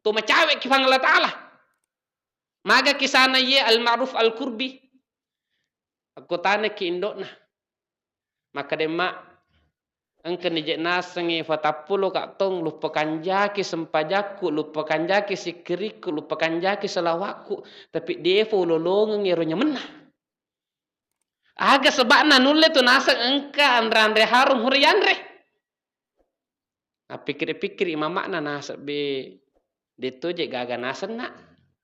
Tu macawe ki fang Allah Ta'ala. Maga kisana ye al-ma'ruf al-kurbi. Aku tanya ki indok nah. Maka demak engke nijek nasengi fatapulo kak tong lupakan jaki sempajaku, lupakan jaki sikiriku, lupakan jaki selawaku. Tapi dia lolongan ngeronya menah. Aga sebabna nulle tu nasang engka andre harum hurianre. Nah pikir-pikir imam makna nasab be deto je gaga nasan nak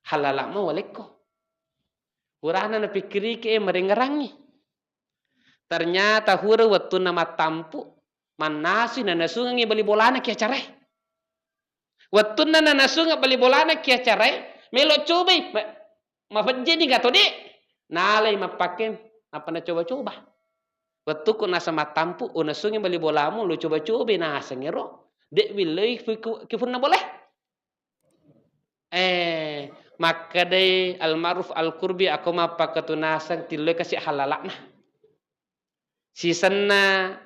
halalak mau waleko. Hurana na pikiri ke merengerangi. Ternyata hura waktu nama tampu manasi na nasungi bali bolana kia carai. Waktu na nasunga bali bolana kia carai melo coba ma fajeni gato de. Nalai ma pakai apa na coba-coba. Waktu ku nasa matampu o nasungi bali bolamu lu coba-coba nasa ngero. Dek wilai kifun na boleh. Maka dai al-ma'ruf al-kurbi aku mapa ketunasan tilai kasih halalak nah. Sisanna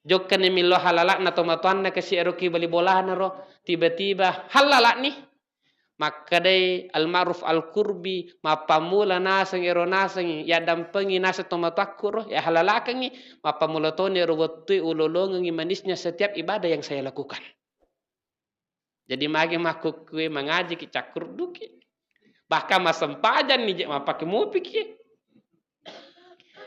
jokkan milo halalak na tomatuan na kasih eroki bali bola na ro tiba-tiba halalak nih. Maka dai al-ma'ruf al-kurbi mapamula nasang ero nasang ya dampengi nasa tomatuakku ro ya halalakan nih mapamula tone ro wattu ulolongan manisnya setiap ibadah yang saya lakukan. Jadi magi makuk kue mengaji ki cakur duki. Bahkan masempajan nih mak pakai mupik ya.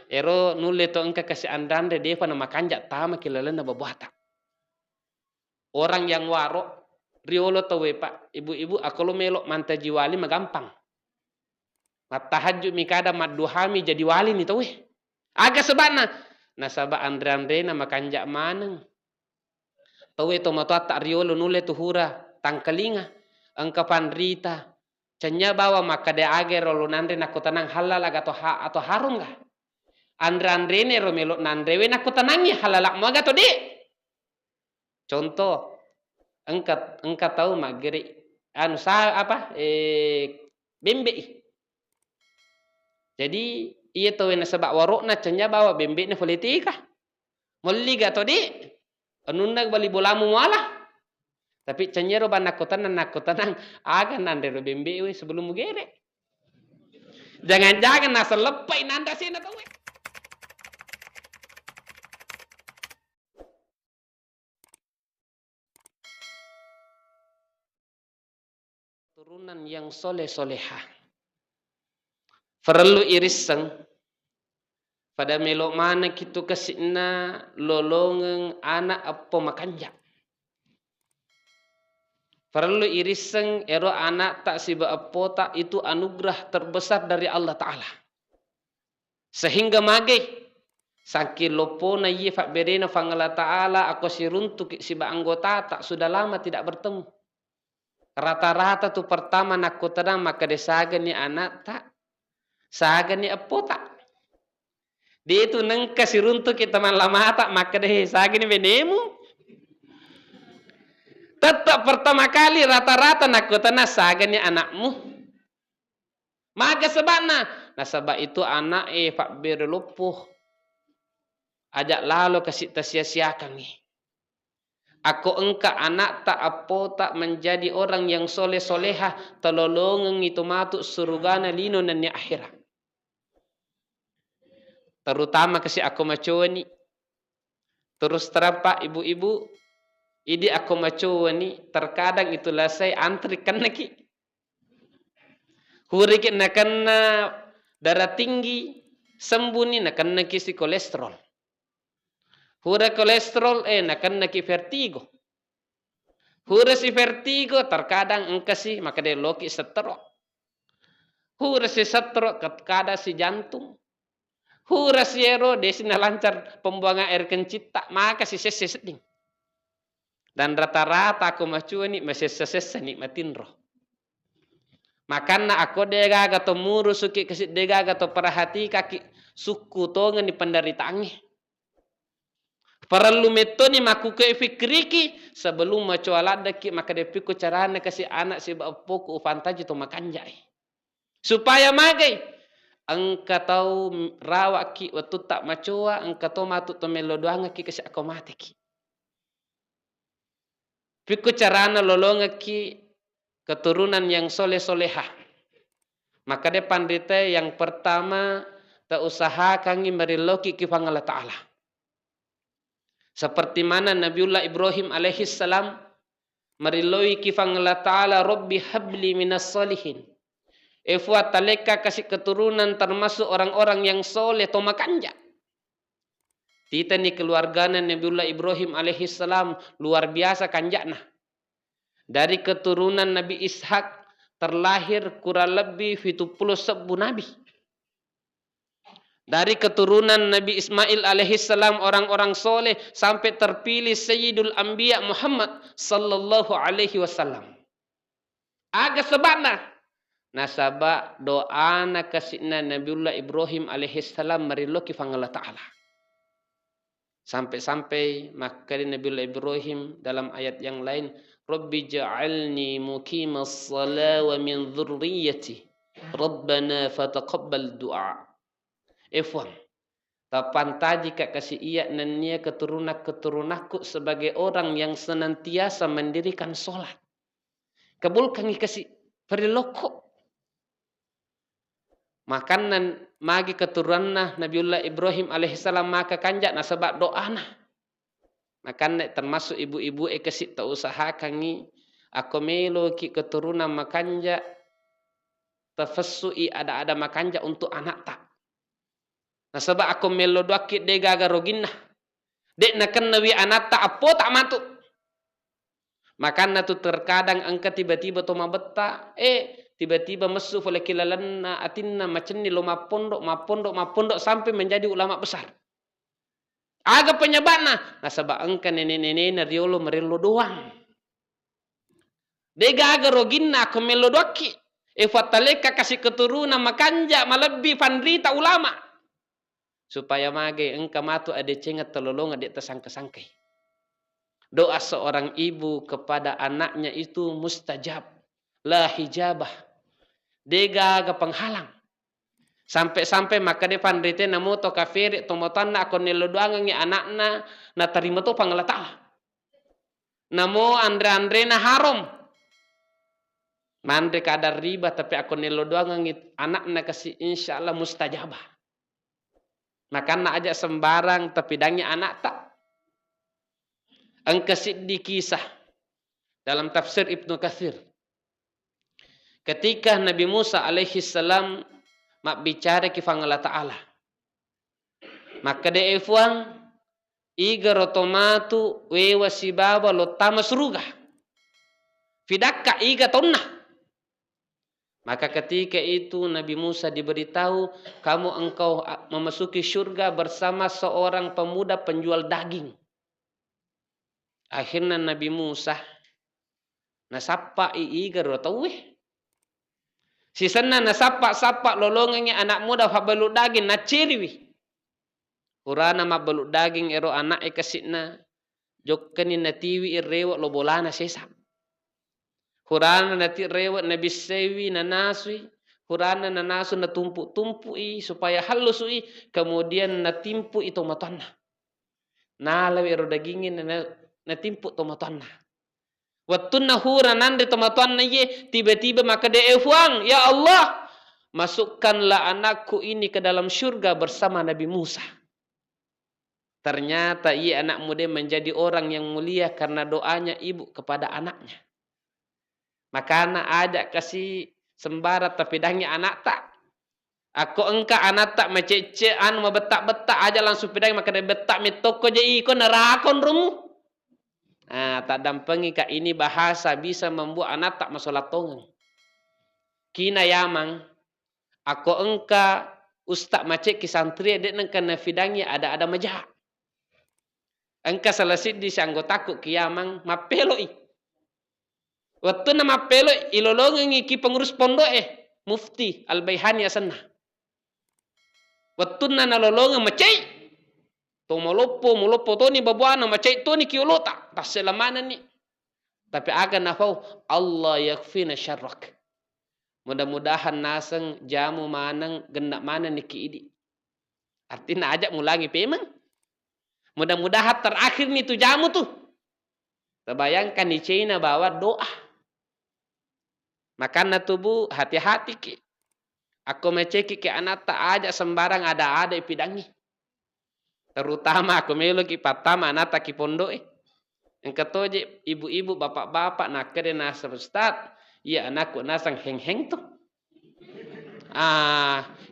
Ero nulle to engka kasih andande deva na makanjak tama kilalena babuata. Orang yang warok riolo to we pak ibu-ibu aku lo melok mantaji wali magampang. Matahajud mikada madduhami jadi wali nih to we. Aga sebana nasaba andre-andre na makanjak maneng. To we to matuata riolo nulle to hura tangkalinga engka panrita. Cenya bawa maka de age rolo nandre nak tenang halal atau harum gak? Andre ne romelo nandrewe nak tenangnya halalak mo gato de. Contoh engka tahu mageri anu sa apa bembe. Jadi iya tahu na sebab warokna cenya bawa bembe ne politika. Molli gato de. Anundag bali bolamu malah. Tapi cenyero banakotan aga nandero bembe we sebelum mugere. Jangan-jangan nasa lepai nanda sih tahu we. Turunan yang soleh-soleha. Perlu irisang pada melok mana kitu kasihna lolongang anak apa makanjak. Perlu irisang ero anak tak siba apota itu anugerah terbesar dari Allah Ta'ala. Sehingga mage saking lopona ye fak berena fang Allah Ta'ala aku siruntuk siba anggota tak sudah lama tidak bertemu. Rata-rata tu pertama nak kotadang maka desaga ni anak tak saga ni apota. Dia itu neng kasiruntuk kita man lama tak maka deh saga ni benemu. Tetap pertama kali rata-rata nakutana saganya anakmu. Maka sebabna. Nah sebab itu anak pak berlupuh. Ajak lalu kasih tersia-siakan nih. Aku engka anak tak apa tak menjadi orang yang soleh-soleha. Telolongan itu matuk surugana lino dan akhirat. Terutama kasih aku macowa ni. Terus terapa ibu-ibu. Ini aku macowa ni terkadang itulah saya antri kan lagi. Huri nak kena darah tinggi sembunyi nak kena kisi kolesterol. Hura kolesterol nak kena ki vertigo. Hura si vertigo terkadang engka si maka dia loki stroke. Hura si stroke kadang si jantung. Hura si ero desina lancar pembuangan air kencit tak maka si seseding. Dan rata-rata aku macua ni masih sesesa nikmatin roh. Makana aku dega gato muru suki kasih dega gato perhati kaki suku tongan di penderitaannya. Perlu metode maku ke fikiriki sebelum macua ladaki maka dia pikir caranya kasih anak si bapoku fantaji to makanjai. Supaya magai engka tahu rawaki waktu tak macua engka tahu matut to melodoanga ki kasih aku mati ki. Piku carana lolonga ki keturunan yang soleh-solehah. Maka depan rita yang pertama ta usahakan meriloki kifang Allah Ta'ala. Seperti mana Nabiullah Ibrahim alaihi salam meriloi kifang Allah Ta'ala, Rabbi habli minas solihin. Efwa taleka kasih keturunan termasuk orang-orang yang soleh atau makanja. Tita ni keluargana Nabiullah Ibrahim alaihi salam luar biasa kanjana. Dari keturunan Nabi Ishak terlahir kurang lebih 70 nabi. Dari keturunan Nabi Ismail alaihi salam orang-orang soleh sampai terpilih Sayyidul Anbiya Muhammad sallallahu alaihi wasallam. Aga sebabna nasaba doa na kasihna Nabiullah Ibrahim alaihi salam mariloki fang Allah Ta'ala. Sampai-sampai maka Nabiullah Ibrahim dalam ayat yang lain, Rabbi ja'alni muqimas salah wa min dhurriyyati Rabbana fataqabbal du'a. Efwan tapantaji kak kasih iya nania keturunak-keturunakku sebagai orang yang senantiasa mendirikan solat. Kabulkan kasih periloko. Makanan magi keturunan Nabiullah Ibrahim alaihissalam maka kanjak na sebab doana. Makan termasuk ibu-ibu kasih tak usaha kangi aku melo ki keturunan makanja tafassui ada makanja untuk anak tak. Nah sebab aku melo doakit de gaga roginna. Dek na kan nawi anak tak apa tak matu. Makan tu terkadang angka tiba-tiba to mabetta tiba-tiba masuk oleh kilalanna atinna macam ni lo mapondok sampai menjadi ulama besar. Aga penyebabna nasaba angka nenek-nenek riolo merelo doang. Dega aga roginna aku melo doki. Fataleka kasih keturunan makanja malebih pandrita ulama. Supaya mage engka matu ada cengat telolong adik tersangka-sangkai. Doa seorang ibu kepada anaknya itu mustajab. La hijabah. Dega aga penghalang. Sampai maka depan rite namo to kafir to motanna akon nelodoangan ngi anakna na tarima to pangala Ta'ala. Namo andre na haram. Mandre kadar riba tapi akon nelodoangan ngi anakna kasih insyaallah mustajabah. Makanna aja sembarang tapi dangnya anak tak. Angka siddi kisah dalam tafsir Ibnu Katsir. Ketika Nabi Musa alaihi salam mak bicara kifang Allah Ta'ala. Maka de efuang iga rotomatu wewa sibaba lo tamas ruga. Fidakka iga tonna. Maka ketika itu Nabi Musa diberitahu kamu engkau memasuki surga bersama seorang pemuda penjual daging. Akhirnya Nabi Musa nasapa iga rotawe. Sisana nasapa lolongannya anak muda fabalu daging na ciriwi. Urana mabalu daging ero anak kasitna jokkani natiwi irrewa lo bolana sesam. Hurana nati rewa na bisewi na naswi. Hurana na nasu na tumpu-tumpui supaya halusui kemudian natimpu itu matonna. Nalawi ero dagingin na timpu to matonna. Waktu nahura nande tomatuan ye tiba-tiba maka dia efuang, ya Allah masukkanlah anakku ini ke dalam surga bersama Nabi Musa. Ternyata ia anak muda menjadi orang yang mulia karena doanya ibu kepada anaknya. Maka anak ada kasih sembarat tapi dangnya anak tak. Aku engka anak tak macecean mau betak-betak aja langsung pedang maka dia betak mitoko je iko nerakon rumu. Tak dampengi kak ini bahasa bisa membuat anak tak masalah tongang. Kina yamang, aku engka ustaz macet kisantri dek nengka nafidangi ada majah. Engka selesit di anggotaku kiyamang mapeloi. Waktu na mapeloi ilolongi ki pengurus pondok mufti Al-Baihani asana. Waktu na nalolongi macet. To molopo to ni babuana macai to ni kiolota tas selamana ni tapi aga nafau Allah yakfina syarrak. Mudah-mudahan naseng jamu manang gendak mana ni kiidi artinya ajak mulangi pemang mudah-mudahan terakhir ni tu jamu tu terbayangkan di China bawa doa Makanya tubuh hati-hati ki. Aku meceki ke anak tak aja sembarang ada pidangi. Terutama aku melo ki patama anak tak ki pondok. Yang ketoje ibu-ibu bapak-bapak nak kede nasa ustad. Ya anakku nasang heng-heng tuh.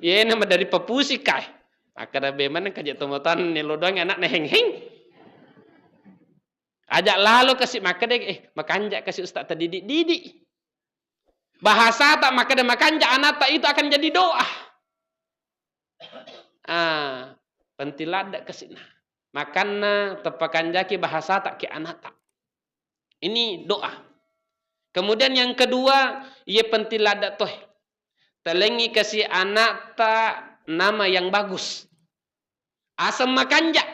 Ya nama dari pepusi kai. Maka ada beman kajak tomotan nelodong anak na heng-heng. Ajak lalu kasih maka deh makanjak kasih ustaz tadi didik. Bahasa tak maka deh makanjak anak tak itu akan jadi doa. Pentilada kasih nah. Makanna tepakan jaki bahasa tak ke anak tak. Ini doa. Kemudian yang kedua, ia pentilada toh. Telengi kasih anak tak nama yang bagus. Asam makanjak.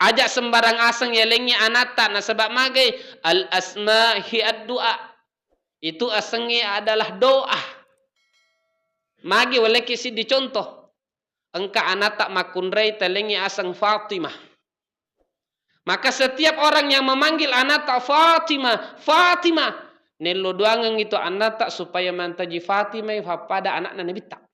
Ajak sembarang asang ya lengi anata na sebab magai al asma hi doa. Itu asangnya adalah doa. Magi wala kisi dicontoh. Engka anata makunrei telengi asang Fatimah. Maka setiap orang yang memanggil anata Fatimah, Fatimah, nelo doangan itu anata supaya mantaji Fatimah pada anak Nabi tak.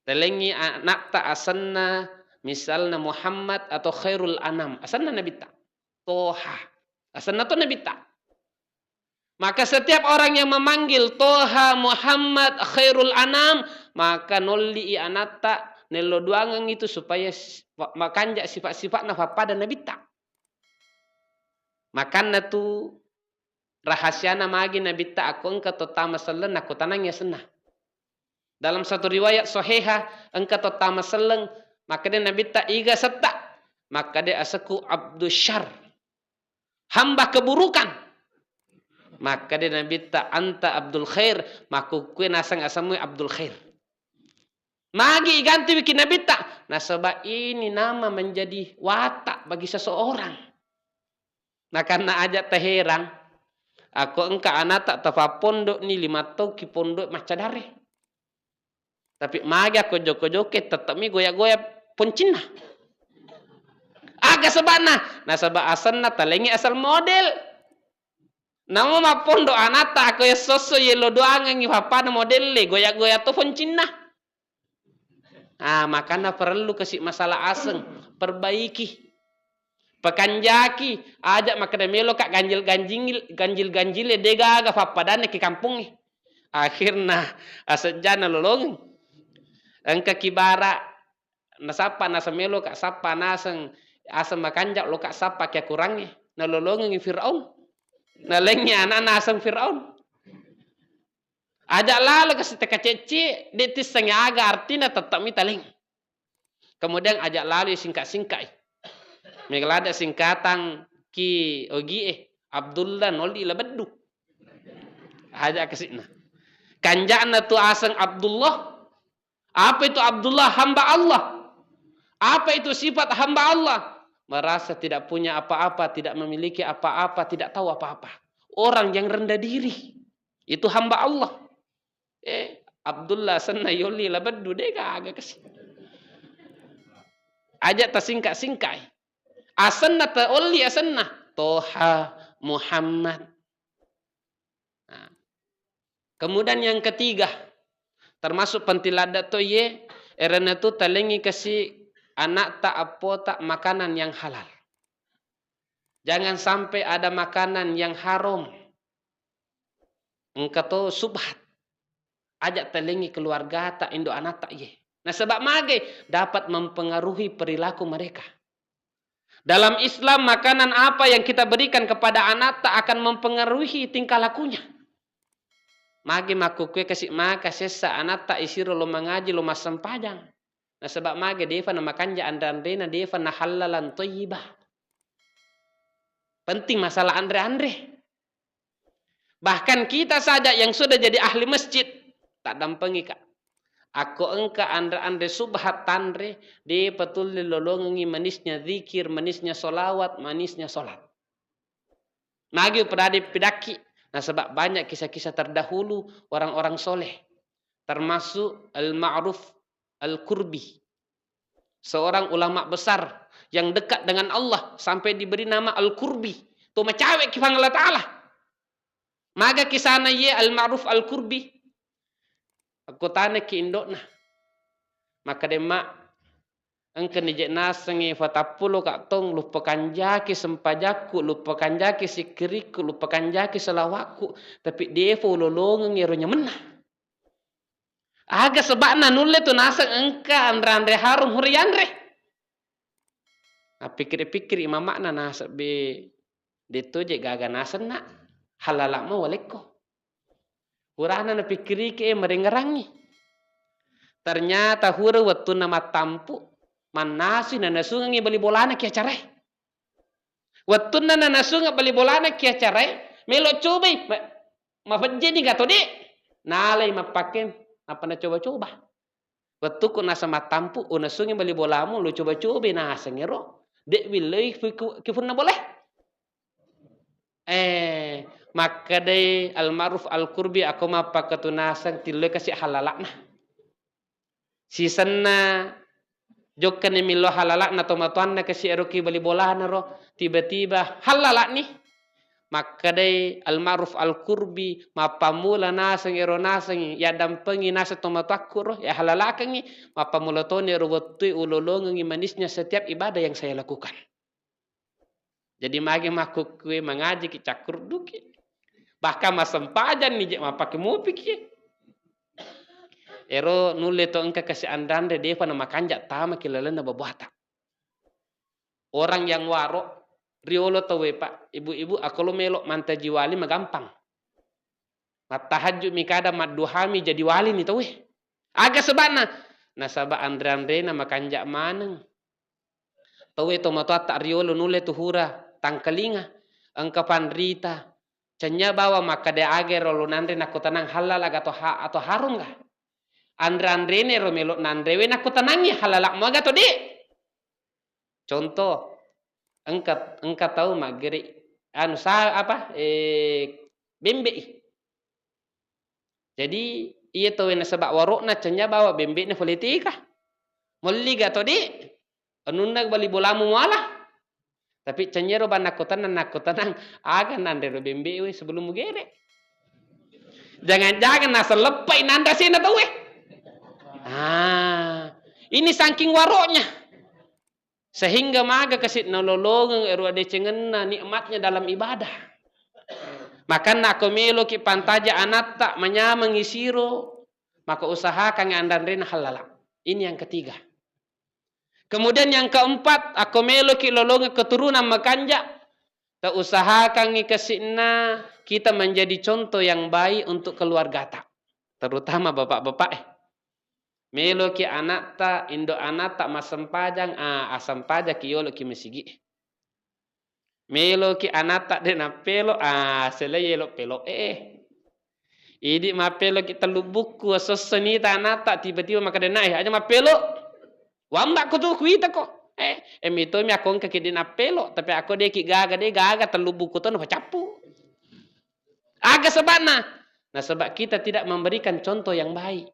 Telengi anak tak asanna misalnya Muhammad atau Khairul Anam. Asalnya Nabi tak. Toha. Asalnya itu Nabi tak. Maka setiap orang yang memanggil Toha, Muhammad, Khairul Anam. Maka nolli anak tak. Nelo duangan itu supaya makanjak sifat-sifatnya pada Nabi tak. Makanya tu rahasiana magi Nabi tak. Aku engkau totama selen. Aku tanangnya senah. Dalam satu riwayat soheha. Engkau totama selen. Maka dia Nabi tak iga setak. Maka dia asaku abdu syar. Hamba keburukan. Maka dia Nabi tak anta abdul khair. Maka kue nasang asamu abdul khair. Magi ganti bikin Nabi tak. Nah sebab ini nama menjadi watak bagi seseorang. Nah karena ajak teherang. Aku engka anak tak tafa pondok ni 5 tahun ki pondok macadare. Tapi magi aku joko-joket tetap mi goyak-goyak Poncina. Agak sebana. Nah sebab asalna talengi asal model. Namo ma pondo anata aku ya soso yelo doangan ngi papada model le goyak-goyak to Poncina. Makanya perlu kasih masalah aseng, perbaiki. Pekanjaki, ajak makanya melo kak ganjil dega aga papadane ke kampung. Akhirnya asejana lolong. Engka kibara nasapa nasa melo kak sapa nasang asam makanjak lo kak sapa kaya kurangnya nalolongi Fir'aun nalengnya anak nasang Fir'aun ajak lalu kasih teka ceci detis sengnya aga artinya tetap mitaleng kemudian ajak lalu singkat-singkat megalada singkatan ki ogi Abdullah noli labaddu ajak kasih nah kanjana tu asang Abdullah apa itu Abdullah hamba Allah. Apa itu sifat hamba Allah? Merasa tidak punya apa-apa, tidak memiliki apa-apa, tidak tahu apa-apa. Orang yang rendah diri. Itu hamba Allah. Abdullah senna yoli labaddu dega agak kasih. Ajak tersingkat-singkai. Asanna ta'oli asanna. Toha Muhammad. Nah. Kemudian yang ketiga. Termasuk pentilada to ye. Erana tu talengi kasih. Anak tak apa tak makanan yang halal. Jangan sampai ada makanan yang haram. Engkau tu subhat. Ajak telingi keluarga tak indo anak tak ye. Nah sebab mage dapat mempengaruhi perilaku mereka. Dalam Islam makanan apa yang kita berikan kepada anak tak akan mempengaruhi tingkah lakunya. Mage maku kue kasih maka sesa anak tak isiro lo mengaji lo masam padang. Nah sebab mage deva na makanja andre-andre deva na halalan thayyibah. Penting masalah andre-andre. Bahkan kita saja yang sudah jadi ahli masjid tak dampengi kak. Aku engka andre-andre subhat tandre de betul lolongi manisnya zikir, manisnya solawat, manisnya solat. Mage pradip pidaki. Nah sebab banyak kisah-kisah terdahulu orang-orang soleh. Termasuk al-ma'ruf Al-Qurbi. Seorang ulama besar yang dekat dengan Allah sampai diberi nama Al-Qurbi. Itu macawek kifang Allah Ta'ala. Maga kisana ye al-ma'ruf al-kurbi. Aku tanya ki indokna. Maka demak engke nije nasengi fatapulo kak tong lupakan jaki sempajaku, lupakan jaki sikiriku, lupakan jaki selawaku. Tapi dia lolongan ngeronya menah. Aga sebabna nulle tu nasang engka andre harum hurianre. Pikir-pikir imam makna nasak be deto je gaga nasan nak halalak ma waleko. Hurana na pikiri ke merengerangi. Ternyata hura waktu nama tampu manasi na nasungi bali bolana kia carai. Waktu na nasunga bali bolana kia carai, melo coba ma fajeni gato de. Nalai ma pakai apa na coba-coba. Waktu ku nasa matampu o nasungi bali bolamu lo coba-coba nasa ngero. Dek wilai kifun na boleh. Maka dai al-ma'ruf al-kurbi aku ma pakatunasan tilai kasih halalak nah. Sisanna jokkan milo halalak na tomatuan na kasi eroki bali bola na ro tiba-tiba halalak nih maka dai al-ma'ruf al-kurbi mapamula nasang ero nasang ya dampengi nasa tomatuakku ro ya halalakan mapamula tone ro wattu ulolongan manisnya setiap ibadah yang saya lakukan. Jadi magi makuk kue mengaji ki cakur duki bahkan masempajan nih mapake mupik ye. Ero nulle to engka kasi andande defa na makanjak tama kilalana babuata. Orang yang waro riolo to we pak ibu-ibu akolo melok mantaji wali magampang. Matahajud mikada madduhami jadi wali ni to we. Aga sebana nasaba andre-andre na makanjak maneng. To we to matata riolo nulle to hura tangkalinga engka panrita. Cenya bawa makade age rolo nandre nakotanang halal atau harum ga. Andre ne romelo nandrewe nak tenangnya halalak mo gato di. Contoh engka tahu mageri anu apa bembe. Jadi iya tahu na sebab warokna cenya bawa bembe ne politika. Molli gato di. Anunna bali bolamu malah. Tapi cenya ro banakotan aga nandre bembe we sebelum mugere. Jangan nasa lepai nanda sina tahu we. Ini saking waroknya. Sehingga maga kasih nololongan eru ade cengenna nikmatnya dalam ibadah. Makan aku melo ki pantaja anak tak menyamang isiro. Maka usahakan andanrena halala. Ini yang ketiga. Kemudian yang keempat, aku melo ki lolongan keturunan makanja. Tak usahakan kasihna kita menjadi contoh yang baik untuk keluarga tak. Terutama bapak-bapak melo ki anak ta indo anak ta masampajang asampaja ki yolo ki mesigi. Melo ki anak ta de na pelo seleyelo pelo idi ma pelo ki telubuku sosoni ta anak ta tiba-tiba maka de naik aja ma pelo. Wamba ko tu kuita ko. Emito mi akon ka ki de na pelo tapi aku de ki gaga telubuku to no capu. Aga sebabna. Nah sebab kita tidak memberikan contoh yang baik.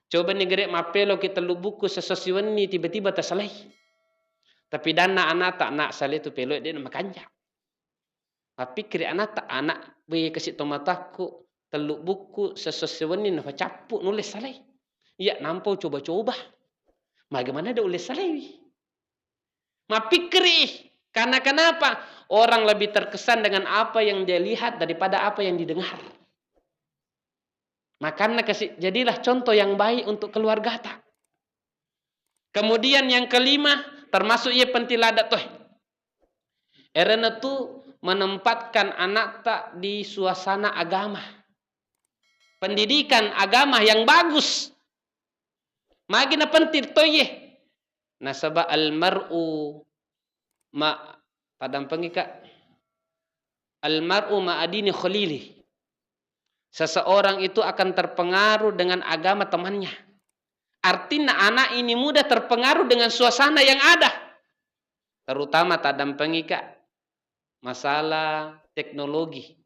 Coba negeri mapelo kita lubuku sesosiwan ni tiba-tiba tersalai. Tapi dana anak tak nak salai tu pelo dia nak makanja. Pikir anak tak anak be kasih tomataku teluk buku sesosiwan ni nak capu nulis salai. Ya nampau coba-coba. Bagaimana dia ulis salai? Pikir karena kenapa orang lebih terkesan dengan apa yang dia lihat daripada apa yang didengar. Makanya jadilah contoh yang baik untuk keluarga tak. Kemudian yang kelima, termasuk ia pentiladat tuh. Erena tu menempatkan anak tak di suasana agama. Pendidikan agama yang bagus. Magina penting tuh ye. Nasaba almar'u padang pengika. Almar'u ma'adini khalili. Seseorang itu akan terpengaruh dengan agama temannya. Artinya anak ini mudah terpengaruh dengan suasana yang ada. Terutama tadam pengika masalah teknologi.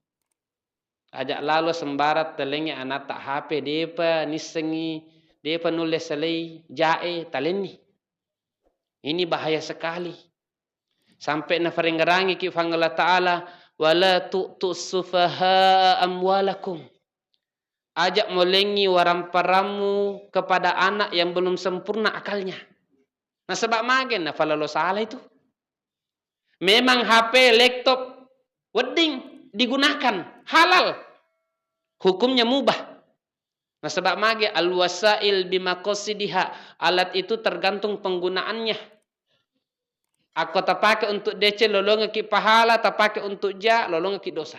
Ajak lalu sembarat telengnya anak tak HP depa nisengi depa nulis selai jae taleni. Ini bahaya sekali. Sampai na faringarangi ki fangala ta'ala wala tu'tus sufaha amwalakum. Ajak molengi waramparamu kepada anak yang belum sempurna akalnya. Nah sebab magen nah falalo salah itu. Memang HP, laptop, wedding digunakan halal. Hukumnya mubah. Nah sebab mage al-wasail bimaqasidiha, alat itu tergantung penggunaannya. Aku tak pakai untuk DC lolong ki pahala, tak pakai untuk ja lolong ki dosa.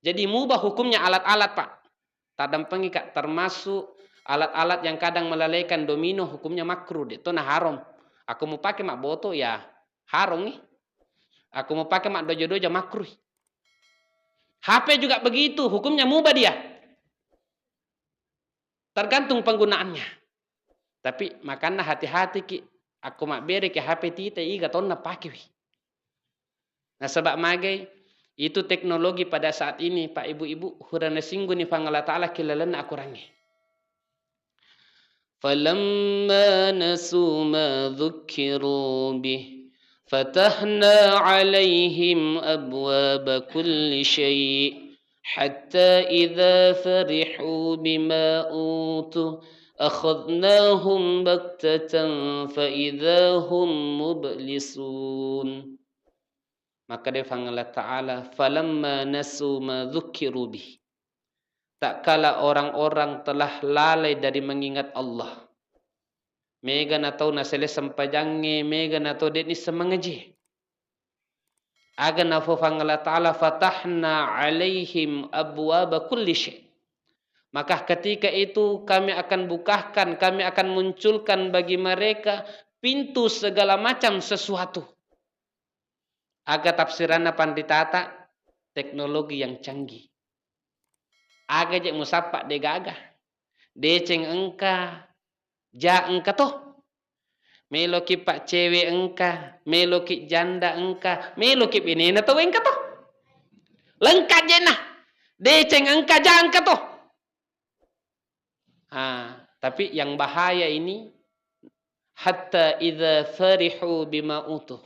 Jadi mubah hukumnya alat-alat Pak. Tadam pengikak termasuk alat-alat yang kadang melalaikan domino hukumnya makruh. Itu nah haram. Aku mau pakai mak boto ya haram nih. Aku mau pakai mak dojo-dojo makruh. HP juga begitu, hukumnya mubah dia. Tergantung penggunaannya. Tapi makanya hati-hati ki. Aku mak beri ke HP tita iga tonna pakai. Nah sebab magai itu teknologi pada saat ini Pak Ibu-ibu hurana singgu ni fangala ta'ala kilalan aku rangi. Falamma nasu ma dhukiru bih fatahna alaihim abwaba kulli syai' hatta idza farihu bima utu akhadnahum baktatan fa idza hum mublisun. Maka dia fangala ta'ala falamma nasu ma dhukiru bih. Tak kala orang-orang telah lalai dari mengingat Allah. Mega na tau na sele sampajange, mega na tau ni semangaji. Aga na fangala ta'ala fatahna alaihim abwaba kulli syai'. Maka ketika itu kami akan bukakan, kami akan munculkan bagi mereka pintu segala macam sesuatu. Aga tafsiranna panditata teknologi yang canggih. Aga je musapa de gaga. Deceng engka, ja engka toh. Meloki pak cewek engka, meloki janda engka, meloki binena toh engka toh. Lengkap je nah. Deceng engka, ja engka toh. Tapi yang bahaya ini hatta idza farihu bima utuh.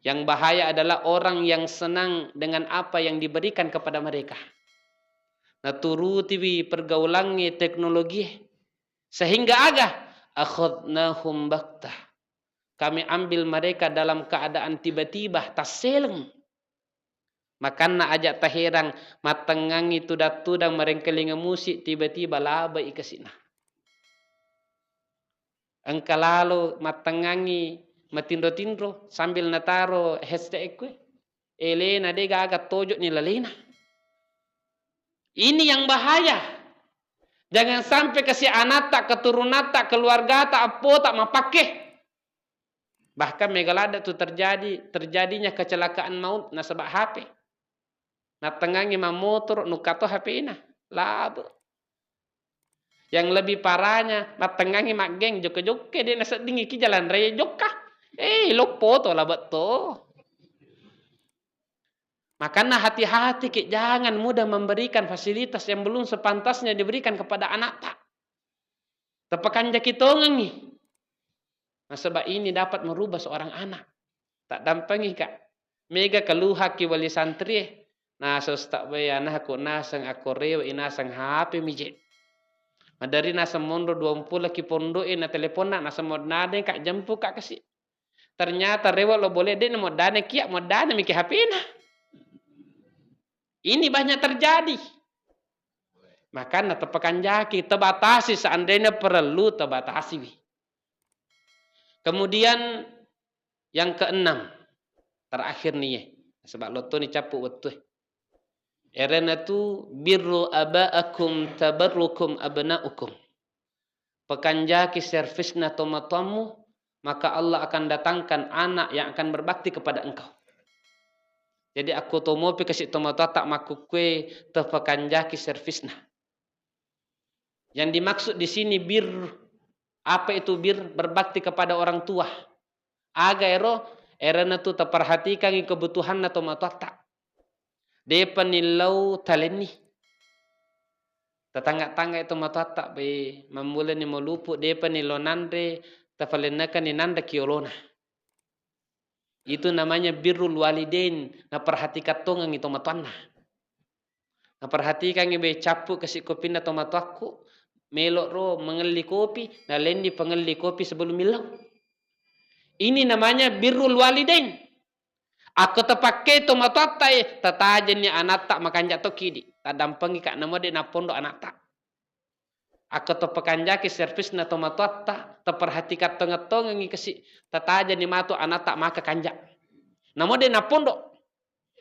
Yang bahaya adalah orang yang senang dengan apa yang diberikan kepada mereka. Nah turuti pergaulannya teknologi sehingga agak akhadnahum baktah. Kami ambil mereka dalam keadaan tiba-tiba taseleng. Makanna ajak tahirang matengang itu datudang merengkelinga musik tiba-tiba laba ikasina. Engka lalu matengangi matindo-tindro sambil nataro hashtag kue. Elena dega agak tojo ni lalena. Ini yang bahaya. Jangan sampai kasih anak tak, keturunan tak, keluarga tak, apa tak mapake. Bahkan megalada itu terjadinya kecelakaan maut nasabak HP. Nah tengangi motor nukato HP ina. Labu. Yang lebih parahnya, matengangi mak geng joke-joke dia nasa dingi ki jalan raya joka. Lopo to lah betul. Makanya hati-hati jangan mudah memberikan fasilitas yang belum sepantasnya diberikan kepada anak tak. Tepakan jaki tongang nih. Nah, sebab ini dapat merubah seorang anak. Tak dampangi kak. Mega keluhaki wali santri. Nah sostak bayana aku nasang aku rewa inasang HP mijit. Madari nasa mondo 20 ki pondoin na telepon na nasa modnade kak jampu kak kasih. Ternyata rewa lo boleh deh modane kia modane miki HP na. Ini banyak terjadi. Makanya tepakan jaki, terbatasi seandainya perlu terbatasi. Kemudian yang keenam, terakhir nih, sebab loto ni capuk betul. Erena tu birru abaakum tabarrukum abnaukum. Pekan jaki servisna tomatamu, maka Allah akan datangkan anak yang akan berbakti kepada engkau. Jadi aku tomo pi kasih tomato tak maku kue tepakan jaki servisna. Yang dimaksud di sini bir, apa itu bir? Berbakti kepada orang tua. Aga erana tu terperhatikan kebutuhan na tomato tak. Depa nilau taleni. Tetangga-tangga itu tomato tak be mamula ni molupu depa nilau nande tafalenakan ni nanda kiolona. Itu namanya birrul walidain. Nah perhatikan tongang itu matuanna. Nah perhatikan ibe capu kasih kopi na tomatuakku. Melok ro mengelli kopi. Nah lendi pengelli kopi sebelum milau. Ini namanya birrul walidain. Aku terpakai tomato tai tatajennya anak tak makan jatuh kidi. Tadampengi kak namo de napondo anak tak. Aku terpekanjaki servis na tomato tak terperhatikan tengah-tengah ngi kasih tatajen ni matu anak tak maka kanjak. Namo de napondo.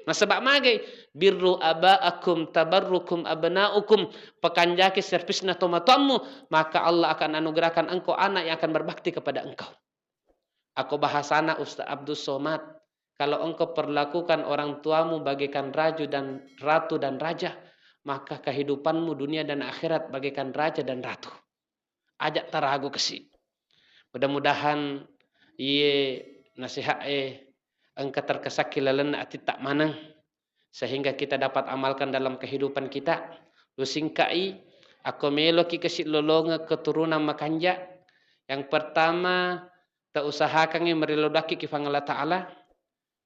Nah sebab magai birru abaakum tabarrukum abnaukum pekanjaki servis na tomatomu maka Allah akan anugerahkan engkau anak yang akan berbakti kepada engkau. Aku bahasana Ustaz Abdul Somad. Kalau engkau perlakukan orang tuamu bagaikan ratu dan raja, maka kehidupanmu dunia dan akhirat bagaikan raja dan ratu. Ajak taragu kesi. Mudah-mudahan ye nasihat engkau terkesak kilalen ati tak manang sehingga kita dapat amalkan dalam kehidupan kita. Lu singkai aku meloki kesi lolonga keturunan makanja. Yang pertama tak usahakan merilodaki kifang Allah Ta'ala.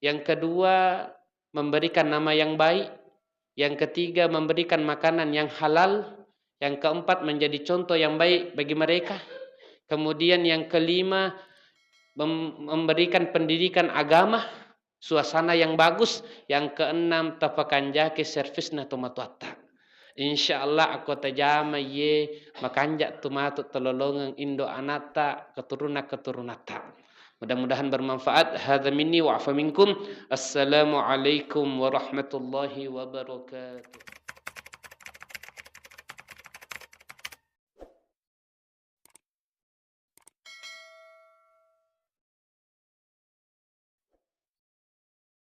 Yang kedua, memberikan nama yang baik. Yang ketiga, memberikan makanan yang halal. Yang keempat, menjadi contoh yang baik bagi mereka. Kemudian yang kelima, memberikan pendidikan agama, suasana yang bagus. Yang keenam, tapakan jaki servis na tomatuata. InsyaAllah aku tajama ye makanjak tumatut telolongan indo anata keturunata. Mudah-mudahan bermanfaat. Hadza minni wa afa minkum. Assalamualaikum warahmatullahi wabarakatuh.